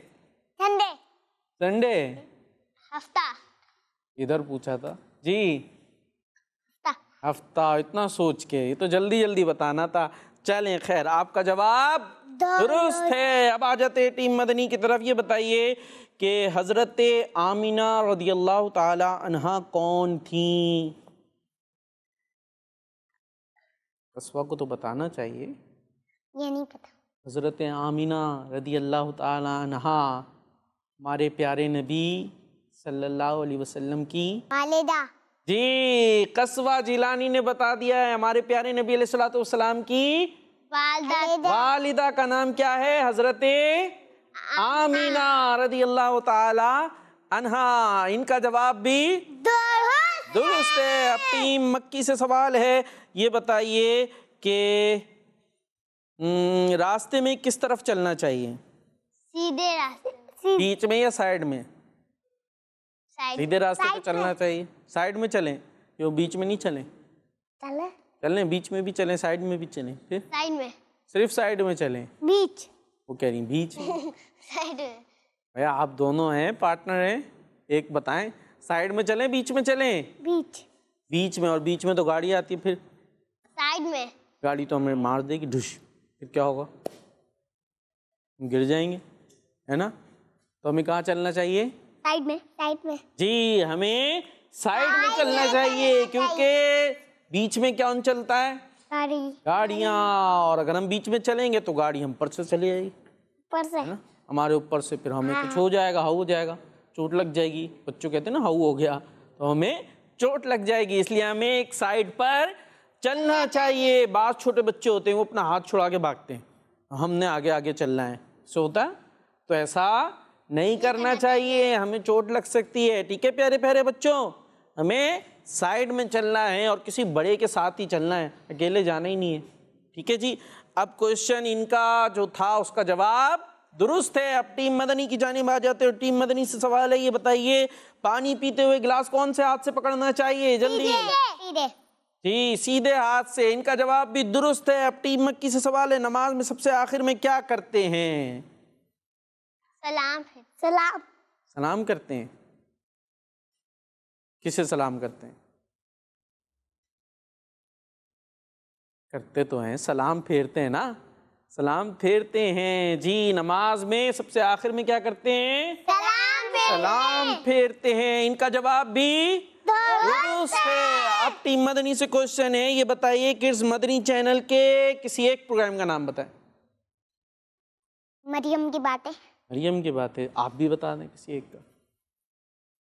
संडे। संडे। हफ्ता। इधर पूछा था जी, हफ्ता। हफ्ता। इतना सोच के, ये तो जल्दी जल्दी बताना था। चलें, खैर आपका जवाब दुरुस्त है। अब आ जाते हैं टीम मदनी की तरफ। ये बताइए कि हजरत आमिना रदियल्लाहु ताला अन्हा कौन थी? कसवा को तो बताना चाहिए। ये नहीं पता। हजरत आमिना रदियल्लाहु ताला अन्हा हमारे प्यारे नबी सल्लल्लाहु अलैहि वसल्लम की वालिदा। जी, कसवा जिलानी ने बता दिया है। हमारे प्यारे नबी अलैहिस्सलातु वस्सलाम की वालिदा का नाम क्या है? हजरत आमीना रदियल्लाहु ताला अन्हा। इनका जवाब भी दुरुस्त है। अब टीम मक्की से सवाल है, ये बताइए कि रास्ते में किस तरफ चलना चाहिए? सीधे रास्ते। बीच में या साइड में? सीधे रास्ते पे चलना चाहिए। साइड में चलें, क्यों बीच में नहीं चलें? चलें, बीच में भी चलें, साइड में भी चलें। फिर साइड में। सिर्फ साइड में चलें। बीच। वो कह रही बीच में। साइड में। भैया आप दोनों हैं, पार्टनर हैं, एक बताएं, साइड में चलें बीच में चलें? बीच। बीच में। और बीच में तो गाड़ी आती है। फिर साइड में। गाड़ी तो हमें मार देगी ढुश, फिर क्या होगा? गिर जाएंगे, है ना? तो हमें कहाँ चलना चाहिए? साइड में। साइड में जी, हमें साइड में चलना चाहिए, क्योंकि बीच में क्या चलता है? गाड़ियाँ। और अगर हम बीच में चलेंगे तो गाड़ी हम पर से चली जाएगी, ऊपर से, है ना? हमारे ऊपर से। फिर हमें कुछ हो जाएगा, हाउ हो जाएगा, चोट लग जाएगी। बच्चों कहते हैं ना हाउ हो गया, तो हमें चोट लग जाएगी। इसलिए हमें एक साइड पर चलना चाहिए। बात छोटे बच्चे होते हैं, वो अपना हाथ छुड़ा के भागते हैं, हमने आगे आगे चलना है। सो होता है, तो ऐसा नहीं करना चाहिए, हमें चोट लग सकती है। ठीक है प्यारे प्यारे बच्चों, हमें साइड में चलना है और किसी बड़े के साथ ही चलना है, अकेले जाना ही नहीं है। ठीक है जी। अब क्वेश्चन इनका जो था उसका जवाब दुरुस्त है। अब टीम मदनी की जानिब आ जाते हो। टीम मदनी से सवाल है, ये बताइए पानी पीते हुए गिलास कौन से हाथ से पकड़ना चाहिए? जल्दी जी, सीधे हाथ से। इनका जवाब भी दुरुस्त है। अब टीम मक्की से सवाल है, नमाज में सबसे आखिर में क्या करते हैं? सलाम। सलाम। सलाम करते हैं। किसे सलाम करते हैं? करते तो हैं, सलाम फेरते हैं ना, सलाम फेरते हैं जी। नमाज में सबसे आखिर में क्या करते हैं? सलाम फेरते हैं। इनका जवाब भी उर्दू से। अब टीम मदनी से क्वेश्चन है, ये बताइए किड्स मदनी चैनल के किसी एक प्रोग्राम का नाम बताएं। मरियम की बातें। मरियम की बात है, आप भी बता दें किसी एक का।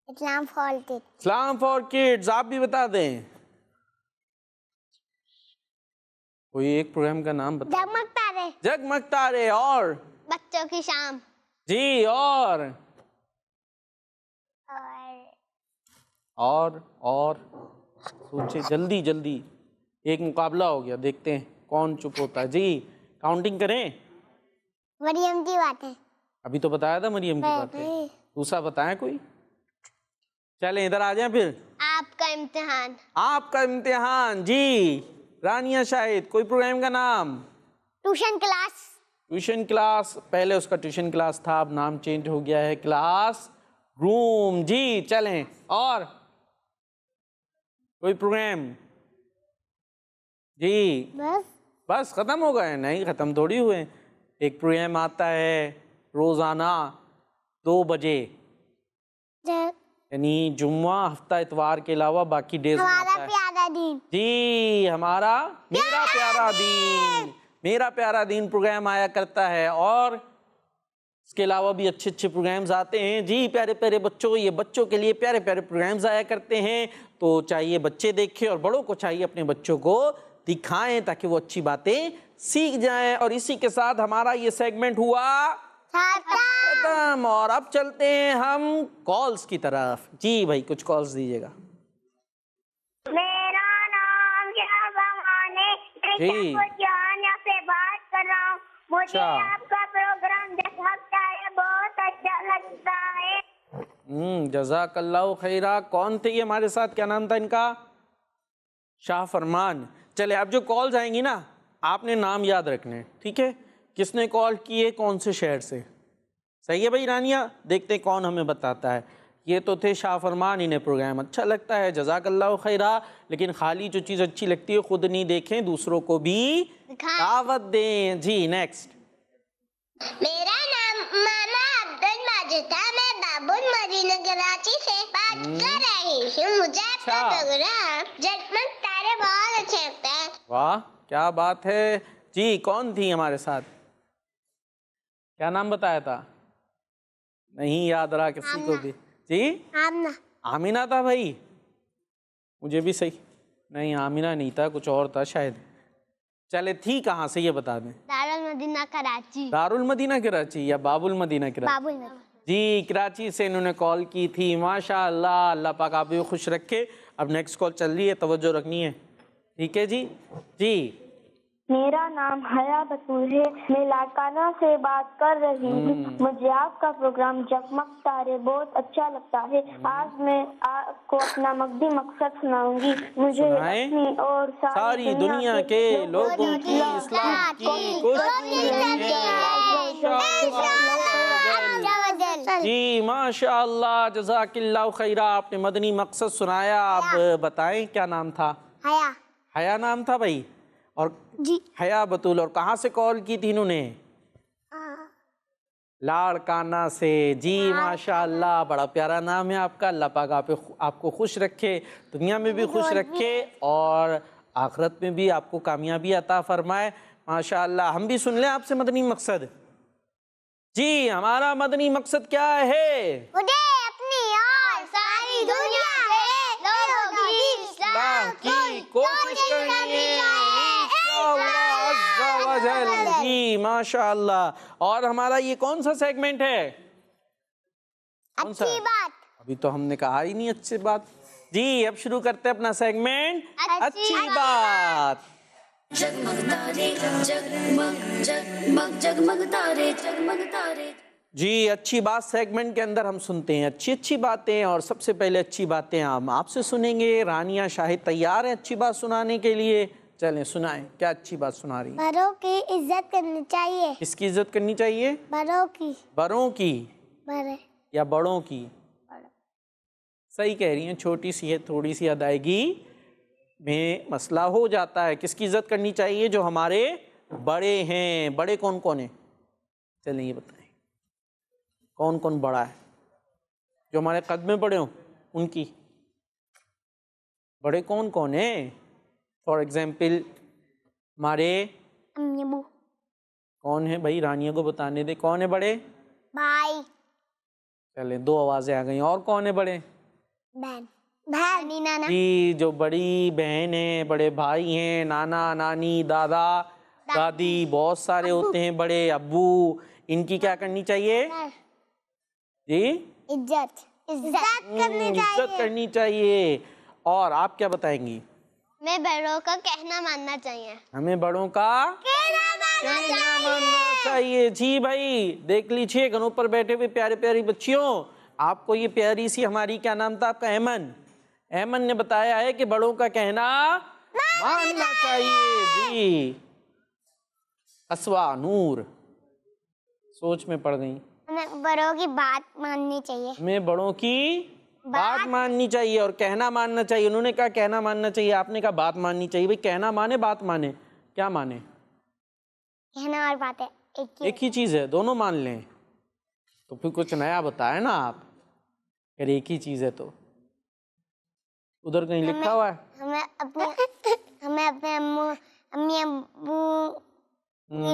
Islam for kids. Islam for kids, आप भी बता दें। कोई एक प्रोग्राम का नाम बता। जगमग तारे। जगमग तारे। और बच्चों की शाम। जी, और सोचिए जल्दी जल्दी, एक मुकाबला हो गया, देखते हैं कौन चुप होता है। जी काउंटिंग करें। मरियम की बातें। अभी तो बताया था मरियम की बातें, दूसरा बताएं कोई। चलें इधर आ जाएं फिर। आपका इम्तिहान। आपका इम्तिहान। जी रानिया शाहिद, कोई प्रोग्राम का नाम। Tuition class. ट्यूशन क्लास, पहले उसका ट्यूशन क्लास था, अब नाम चेंज हो गया है क्लास रूम। जी चलें। और कोई प्रोग्राम। जी बस खत्म हो गए? नहीं, खत्म थोड़ी हुए। एक प्रोग्राम आता है रोजाना 2 बजे, यानी जुम्मा, हफ्ता, इतवार के अलावा बाकी डेज में आता है। प्यारा दिन। जी हमारा मेरा प्यारा दीन, मेरा प्यारा दीन प्रोग्राम आया करता है। और इसके अलावा भी अच्छे अच्छे प्रोग्राम्स आते हैं। जी प्यारे प्यारे बच्चों, ये बच्चों के लिए प्यारे प्यारे प्रोग्राम्स आया करते हैं, तो चाहिए बच्चे देखें और बड़ों को चाहिए अपने बच्चों को दिखाएं ताकि वो अच्छी बातें सीख जाएं। और इसी के साथ हमारा ये सेगमेंट हुआ खत्म। और अब चलते हैं हम कॉल्स की तरफ। जी भाई कुछ कॉल्स दीजिएगा। मेरा नाम जी से बात कर रहा हूँ। मुझे आपका प्रोग्राम देखता है, बहुत अच्छा लगता है। जज़ाकल्लाहु खैरा। कौन थे ये हमारे साथ, क्या नाम था इनका? शाह फरमान। चले अब जो कॉल्स आएंगी ना, आपने नाम याद रखने, ठीक है? किसने कॉल किए, कौन से शहर से। सही है भाई रानिया, देखते हैं कौन हमें बताता है। ये तो थे शाह फरमान, इन्हें प्रोग्राम अच्छा लगता है, जज़ाकल्लाहु खैरा। लेकिन खाली जो चीज़ अच्छी लगती है खुद नहीं देखें, दूसरों को भी दावत दें। जी नेक्स्ट। मेरा नाम मामा अब्दुल माजिद है, मैं बाबुल मदीना कराची से बात कर रही हूँ। मुझे आपका प्रोग्राम जगमग तारे बहुत अच्छा लगता है। वाह क्या बात है। जी कौन थी हमारे साथ, क्या नाम बताया था? नहीं याद रहा किसी को भी। जी आमना। आमिना था भाई, मुझे भी सही नहीं, आमिना नहीं था, कुछ और था शायद। चले थी कहाँ से ये बता दें। दारुल मदीना कराची। दारुल मदीना कराची या बाबुल मदीना कराची? बाबुल मदीना। जी कराची से इन्होंने कॉल की थी। माशाअल्लाह, अल्लाह पाक आप भी खुश रखे। अब नेक्स्ट कॉल चल रही है, तवज्जो रखनी है, ठीक है जी। जी मेरा नाम हया बतूल है, मैं लाड़काना से बात कर रही हूँ। मुझे आपका प्रोग्राम जगमग तारे बहुत अच्छा लगता है। आज मैं आपको अपना मकदी मकसद सुनाऊंगी। मुझे अपनी और सारी दुनिया के लोगों की इस्लाम की जी माशाअल्लाह, जज़ाकिल्लाहु खैरा। आपने मदनी मकसद सुनाया। अब बताएं क्या नाम था? हया। हया नाम था भाई। और जी हया बतूल। और कहाँ से कॉल की थी इन्होंने? लाड़काना से। जी माशाअल्लाह, बड़ा प्यारा नाम है आपका। अल्लाह पाक आपको खुश रखे, दुनिया में भी खुश रखे और आखिरत में भी आपको कामयाबी अता फरमाए। माशाअल्लाह। हम भी सुन लें आपसे मदनी मकसद। जी हमारा मदनी मकसद क्या है? मुझे अपनी और सारी दुनिया के लोगों की इस्लाह की कोशिश करनी है इंशाअल्लाह अज़्ज़ा वजल। जी माशाअल्लाह। और हमारा ये कौन सा सेगमेंट है? कौन सा? अच्छी बात। अभी तो हमने कहा ही नहीं अच्छी बात। जी अब शुरू करते हैं अपना सेगमेंट अच्छी बात। जगमग तारे जगमग जगमग जगमग तारे जगमग तारे। जी अच्छी बात सेगमेंट के अंदर हम सुनते हैं अच्छी अच्छी बातें, और सबसे पहले अच्छी बातें हम आपसे सुनेंगे। रानिया शाहिद तैयार है अच्छी बात सुनाने के लिए? चलें सुनाएं, क्या अच्छी बात सुना रही? बड़ों की इज्जत करनी चाहिए। किसकी इज्जत करनी चाहिए? बड़ों की। बड़ों की बड़े या बड़ों की? सही कह रही हैं, छोटी सी है, थोड़ी सी अदायगी में मसला हो जाता है। किसकी इज्जत करनी चाहिए? जो हमारे बड़े हैं। बड़े कौन कौन है? चलें ये बताएं कौन कौन बड़ा है? जो हमारे कद में बड़े हों उनकी बड़े कौन कौन है? फॉर एग्जाम्पल हमारे कौन है भाई? रानिया को बताने दे, कौन है बड़े? भाई। चले 2 आवाजें आ गई। और कौन है बड़े? बहन। बहन नाना जी, जो बड़ी बहन है, बड़े भाई हैं, नाना नानी, दादा दादी, बहुत सारे होते हैं बड़े। अब्बू, इनकी क्या करनी चाहिए जी? इज्जत इज्जत करनी चाहिए। और आप क्या बताएंगी? मैं बड़ों का कहना मानना चाहिए। हमें बड़ों का कहना मानना चाहिए। जी भाई, देख लीजिए घरों पर बैठे हुए प्यारे प्यारी बच्चियों, आपको ये प्यारी सी हमारी, क्या नाम था आपका? अहमन ने बताया है कि बड़ों का कहना मानना चाहिए। जी, असवा नूर सोच में पड़ गई। हमें बड़ों की बात माननी चाहिए। हमें बड़ों की बात माननी चाहिए और कहना मानना चाहिए। उन्होंने कहा कहना मानना चाहिए, आपने कहा बात माननी चाहिए। भाई कहना माने बात माने, क्या माने? कहना और बातें एक ही चीज है, दोनों मान लें तो फिर कुछ नया बताए ना आप। अगर एक ही चीज है तो उधर कहीं लिखा हुआ है? हमें अपने अम्मी अब्बू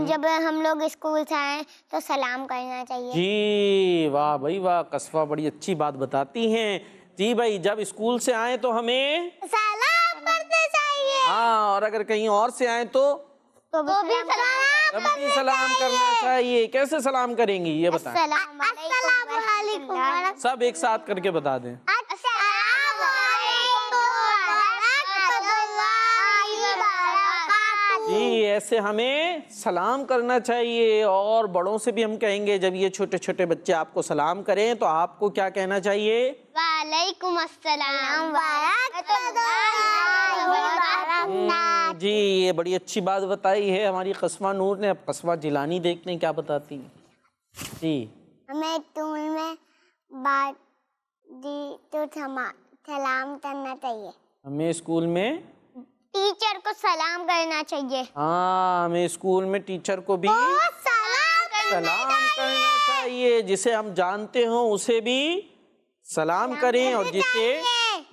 जब हम लोग स्कूल से आए तो सलाम करना चाहिए। जी वाह भाई वाह, कस्बा बड़ी अच्छी बात बताती हैं। जी भाई, जब स्कूल से आए तो हमें सलाम करना चाहिए। हाँ, और अगर कहीं और से आए तो भी सलाम करना चाहिए। कैसे सलाम करेंगी ये बताएं? अस्सलामुअलैकुम। सब एक साथ करके बता दें। जी, ऐसे हमें सलाम करना चाहिए। और बड़ों से भी हम कहेंगे, जब ये छोटे छोटे बच्चे आपको सलाम करें तो आपको क्या कहना चाहिए? वालेकुम अस्सलाम। जी, ये बड़ी अच्छी बात बताई है हमारी कस्बा नूर ने। अब कस्बा जिलानी देखते हैं क्या बताती है। जी, हमें स्कूल में बात दी तो सलाम करना चाहिए। हमें स्कूल में टीचर को सलाम करना चाहिए। हाँ, हमें स्कूल में टीचर को भी सलाम करना चाहिए। जिसे हम जानते हो उसे भी सलाम करें और जिसे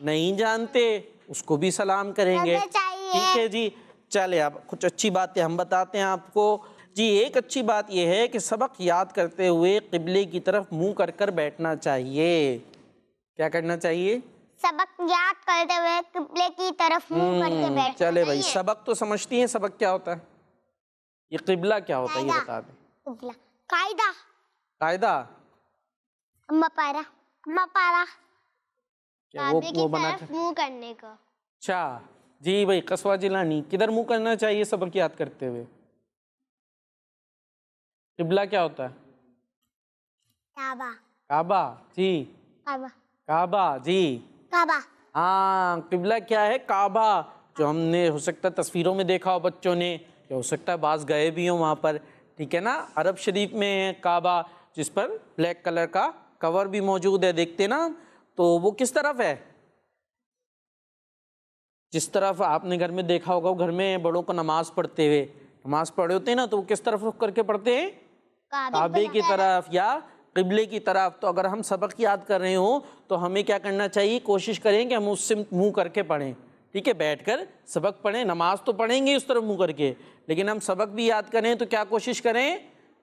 नहीं जानते उसको भी सलाम करेंगे। ठीक है जी। चले, अब कुछ अच्छी बातें हम बताते हैं आपको। जी, एक अच्छी बात यह है कि सबक याद करते हुए किबले की तरफ मुंह कर कर बैठना चाहिए। क्या करना चाहिए? सबक याद करते हुए किबले की तरफ मुंह करके बैठना। चले भाई, सबक तो समझती हैं, सबक क्या होता है? ये किबला क्या होता है ये बता दें। किबला कायदा। कायदा मपारा क्या? वो बना कर मुंह करने का। अच्छा जी भाई, कस्बा जिलानी किधर मुंह करना चाहिए सबक याद करते हुए? किबला क्या होता है? काबा। काबा जी, काबा जी। काबा। हाँ, किबला क्या है? काबा, जो हमने हो सकता है तस्वीरों में देखा हो बच्चों ने, या हो सकता है बाज गए भी हो वहाँ पर। ठीक है ना? अरब शरीफ में है काबा, जिस पर ब्लैक कलर का कवर भी मौजूद है, देखते ना। तो वो किस तरफ है? जिस तरफ आपने घर में देखा होगा, घर में बड़ों को नमाज पढ़ते हुए, नमाज पढ़े होते हैं ना, तो वो किस तरफ रुख करके पढ़ते हैं? काबे की तरफ या किबले की तरफ। तो अगर हम सबक याद कर रहे हो तो हमें क्या करना चाहिए? कोशिश करें कि हम उससे मुंह करके पढ़ें। ठीक है, बैठकर सबक पढ़ें। नमाज तो पढ़ेंगे उस तरफ मुंह करके, लेकिन हम सबक भी याद करें तो क्या कोशिश करें?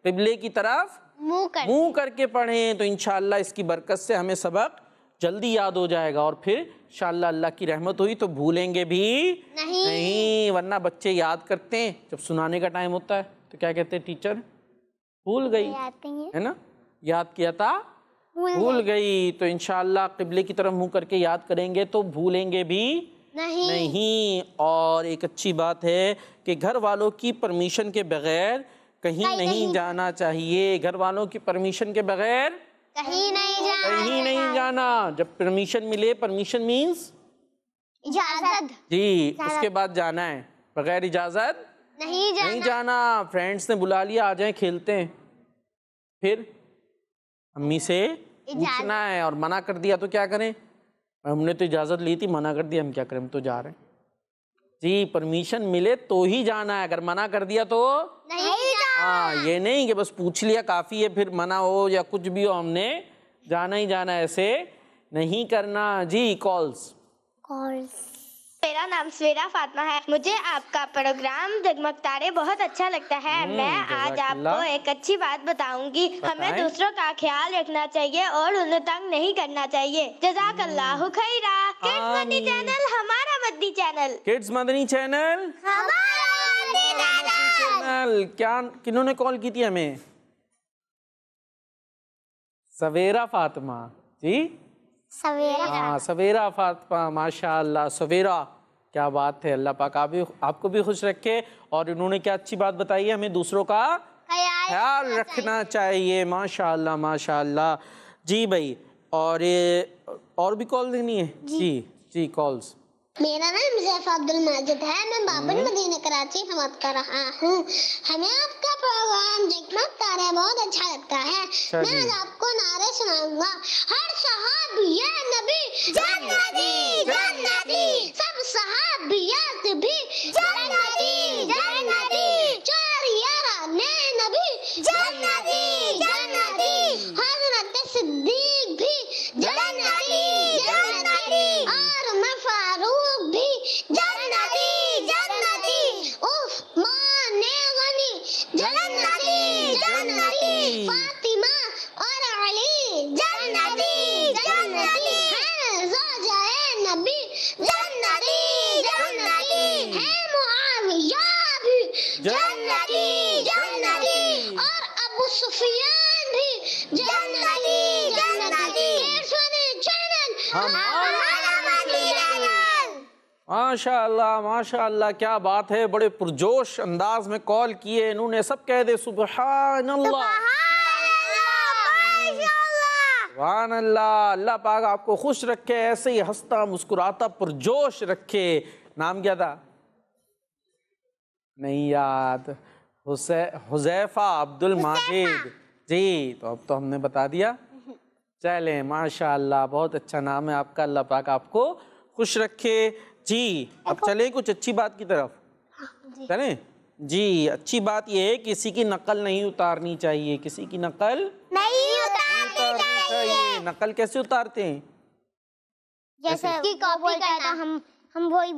किबले की तरफ मुंह करके पढ़ें। तो इंशाअल्लाह इसकी बरकत से हमें सबक जल्दी याद हो जाएगा और फिर इंशाअल्लाह अल्लाह की रहमत हुई तो भूलेंगे भी नहीं। वरना बच्चे याद करते हैं, जब सुनाने का टाइम होता है तो क्या कहते हैं? टीचर भूल गई, है ना? याद किया था भूल गई। तो इंशाअल्लाह किबले की तरफ मुंह करके याद करेंगे तो भूलेंगे भी नहीं। और एक अच्छी बात है कि घर वालों की परमिशन के बगैर कहीं नहीं जाना चाहिए। घर वालों की परमिशन के बगैर कहीं नहीं जाना। जब परमिशन मिले, परमिशन मीन्स इजाजत जी, उसके बाद जाना है। बगैर इजाजत नहीं जाना। फ्रेंड्स ने बुला लिया, आ जाएं खेलते हैं, फिर अम्मी से पूछना है और मना कर दिया तो क्या करें? हमने तो इजाजत ली थी, मना कर दिया, हम क्या करें? हम तो जा रहे हैं। जी, परमिशन मिले तो ही जाना है, अगर मना कर दिया तो नहीं जाना। हाँ, ये नहीं कि बस पूछ लिया काफी है, फिर मना हो या कुछ भी हो, हमने जाना ही जाना, ऐसे नहीं करना। जी, कॉल्स मेरा नाम सवेरा फातिमा है। मुझे आपका प्रोग्राम जगमग तारे बहुत अच्छा लगता है। मैं आज आपको एक अच्छी बात बताऊंगी। हमें दूसरों का ख्याल रखना चाहिए और उन्हें तंग नहीं करना चाहिए। जज़ाकल्लाहु खैरा। किड्स मदनी चैनल हमारा Madani channel. Kids Madani channel क्या किन्होंने कॉल की थी हमें? सवेरा फातिमा जी। हाँ सवेरा फातिमा, माशाअल्लाह सवेरा, क्या बात है। अल्लाह पाक आपको भी खुश रखे। और इन्होंने क्या अच्छी बात बताई है, हमें दूसरों का ख्याल रखना चाहिए। माशाअल्लाह माशाअल्लाह जी भाई। और भी कॉल देनी है जी कॉल्स। मेरा नाम ज़ैफ़ा अब्दुल माजिद है। मैं बाबुल मदीना कराची से बात कर रहा हूँ। हमें आपका प्रोग्राम जगमग तारे बहुत अच्छा लगता है। मैं आज आपको नारे सुनाऊंगा। हर सहाबिया नबी जन्नती जन्नती, सब सहाबियात भी जन्नती जन्नती, चार याराने नबी जन्नती जन्नती, हज़रत सिद्दीक भी जन्नती जन्नती, और मैं फारूक भी जन्नती जन्नती, उस्मान गनी जन्नती जन्नती, फातिमा और अली जन्नती जन्नती, है ज़ौजाए नबी जन्नती जन्नती, है मुआविया भी जन्नती जन्नती, और अबू सुफियान भी जन्नती जन्नती। माशाअल्लाह माशाअल्लाह, क्या बात है। बड़े पुरजोश अंदाज में कॉल किए इन्होंने। सब कह दे सुभान अल्लाह सुभान अल्लाह। अल्लाह पाक आपको खुश रखे, ऐसे ही हंसता मुस्कुराता पुरजोश रखे। नाम क्या था? नहीं याद। हुज़ैफा अब्दुल माजिद जी। तो अब तो हमने बता दिया। चलें माशाअल्लाह, बहुत अच्छा नाम है आपका। अल्लाह पाक आपको खुश रखे जी। अब चलें कुछ अच्छी बात की तरफ। चलें जी। अच्छी बात यह है किसी की नकल नहीं उतारनी चाहिए। किसी की नकल नहीं उतारनी चाहिए। नकल कैसे उतारते हैं? जैसे कि कॉपी करना, हम वही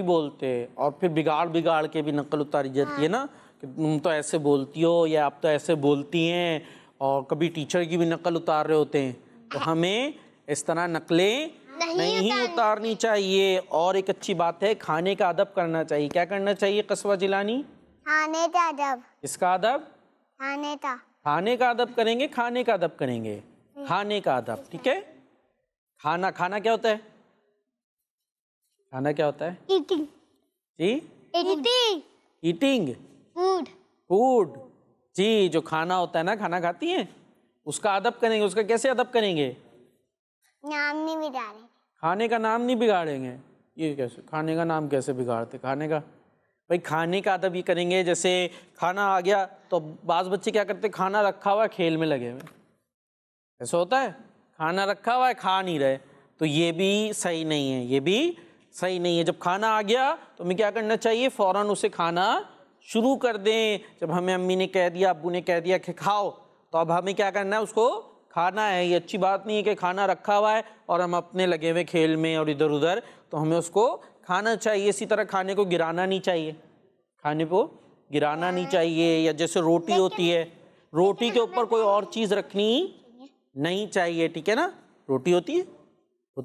बोलते हैं और फिर बिगाड़ के भी नकल उतारी जाती है ना, कि तुम तो ऐसे बोलती हो या आप तो ऐसे बोलती हैं। और कभी टीचर की भी नकल उतार रहे होते हैं। तो हमें इस तरह नकलें नहीं उतारनी चाहिए। और एक अच्छी बात है, खाने का अदब करना चाहिए। क्या करना चाहिए कस्बा जिलानी? खाने का अदब। इसका अदब? खाने का अदब करेंगे। खाने का अदब करेंगे। खाने का अदब, ठीक है। खाना क्या होता है? खाना क्या होता है? ईटिंग जी, ईटिंग फूड जी। जो खाना होता है ना, खाना खाती हैं, उसका अदब करेंगे। उसका कैसे अदब करेंगे? नाम नहीं बिगाड़ेंगे। खाने का नाम नहीं बिगाड़ेंगे। ये कैसे? खाने का नाम कैसे बिगाड़ते? खाने का भाई, खाने का अदब ये करेंगे। जैसे खाना आ गया तो बाज़ बच्चे क्या करते, खाना रखा हुआ है खेल में लगे हुए। ऐसा होता है, खाना रखा हुआ है खा नहीं रहे। तो ये भी सही नहीं है, ये भी सही नहीं है। जब खाना आ गया तो हमें क्या करना चाहिए? फ़ौरन उसे खाना शुरू कर दें। जब हमें अम्मी ने कह दिया, अब्बू ने कह दिया कि खाओ, तो अब हमें क्या करना है? उसको खाना है। ये अच्छी बात नहीं है कि खाना रखा हुआ है और हम अपने लगे हुए खेल में और इधर उधर। तो हमें उसको खाना चाहिए। इसी तरह खाने को गिराना नहीं चाहिए। खाने को गिराना नहीं चाहिए। या जैसे रोटी होती है, रोटी के ऊपर कोई और चीज़ रखनी नहीं चाहिए, ठीक है ना। रोटी होती है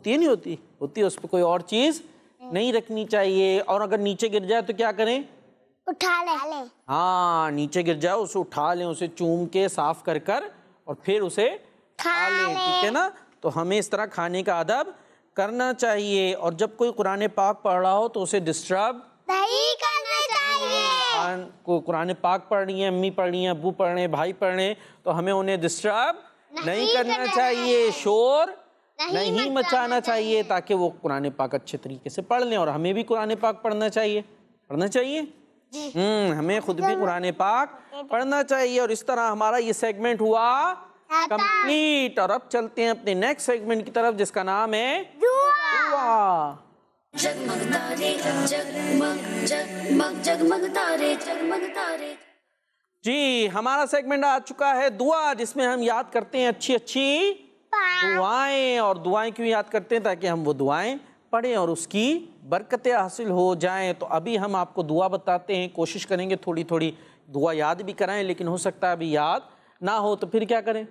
नहीं होती है, उस पर कोई और चीज़ नहीं रखनी चाहिए। और अगर नीचे गिर जाए तो क्या करें? उठा ले। हाँ, नीचे गिर जाए उसे उठा लें, उसे चूम के साफ कर और फिर उसे खा लें, ठीक है ना। तो हमें इस तरह खाने का अदब करना चाहिए। और जब कोई कुरान पाक पढ़ रहा हो तो उसे डिस्टर्ब नहीं करना चाहिए। को कुरान पाक पढ़ रही है, अम्मी पढ़ रही हैं, अब्बू पढ़ रहे हैं, भाई पढ़ रहे हैं, तो हमें उन्हें डिस्टर्ब नहीं करना चाहिए। शोर नहीं मचाना चाहिए, ताकि वो कुरान पाक अच्छे तरीके से पढ़ लें। और हमें भी कुरान पाक पढ़ना चाहिए। हमें खुद भी कुरान पाक पढ़ना चाहिए। और इस तरह हमारा ये सेगमेंट हुआ कंप्लीट। और अब चलते हैं अपने नेक्स्ट सेगमेंट की तरफ, जिसका नाम है दुआ। जगमग तारे जगमग जगमग जगमग तारे जगमग तारे। जी, हमारा सेगमेंट आ चुका है दुआ, जिसमें हम याद करते हैं अच्छी दुआएं। और दुआएं क्यों याद करते हैं? ताकि हम वो दुआएं पढ़ें और उसकी बरकतें हासिल हो जाएं। तो अभी हम आपको दुआ बताते हैं, कोशिश करेंगे थोड़ी थोड़ी दुआ याद भी कराएं, लेकिन हो सकता है अभी याद ना हो तो फिर क्या करें,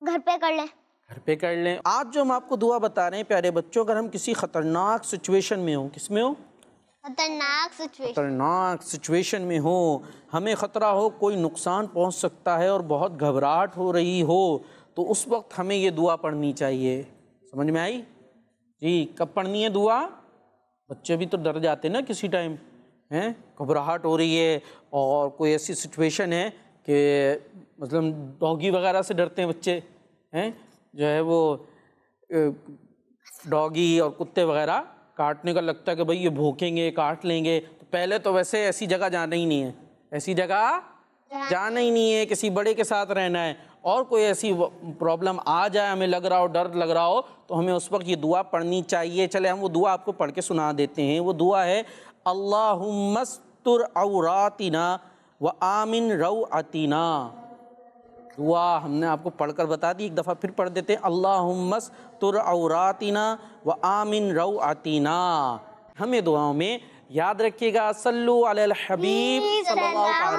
घर पे कर लें। घर पे कर लें। आज जो हम आपको दुआ बता रहे हैं प्यारे बच्चों, अगर हम किसी खतरनाक सिचुएशन में हो, किसमें हो, खतरनाक सिचुएशन में हो, हमें ख़तरा हो, कोई नुकसान पहुंच सकता है और बहुत घबराहट हो रही हो, तो उस वक्त हमें ये दुआ पढ़नी चाहिए। समझ में आई जी? कब पढ़नी है दुआ? बच्चे भी तो डर जाते हैं ना किसी टाइम, हैं, घबराहट हो रही है और कोई ऐसी सिचुएशन है कि मतलब डॉगी वगैरह से डरते हैं बच्चे, हैं, जो है वो डॉगी और कुत्ते वगैरह काटने का लगता है कि भाई ये भौंकेंगे, काट लेंगे। तो पहले तो वैसे ऐसी जगह जाना ही नहीं है, ऐसी जगह जाना ही नहीं है, किसी बड़े के साथ रहना है। और कोई ऐसी प्रॉब्लम आ जाए, हमें लग रहा हो, डर लग रहा हो, तो हमें उस वक्त ये दुआ पढ़नी चाहिए। चले हम वो दुआ आपको पढ़ के सुना देते हैं। वो दुआ है अल्लाहुम्मस्तुर औरातिना व आमिन रौअतिना। दुआ हमने आपको पढ़कर बता दी, एक दफ़ा फिर पढ़ देते हैं। अल्लाहुम्मस्तुर औरातिना व आमिन रौअतिना। हमें दुआओं में याद रखिएगा सल्लु अलल हबीब सल्लल्लाहु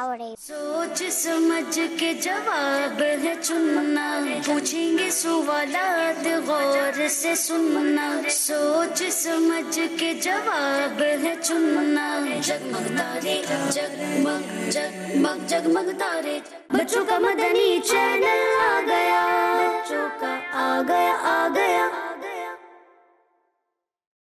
अलैहि। सोच समझ के जवाब है चुनना, पूछेंगे सवालात गौर से सुनना। सोच समझ के जवाब है चुनना। जगमग तारे जगमग जगमग जगमग तारे, बच्चों का मदनी चैनल आ गया, बच्चों का आ गया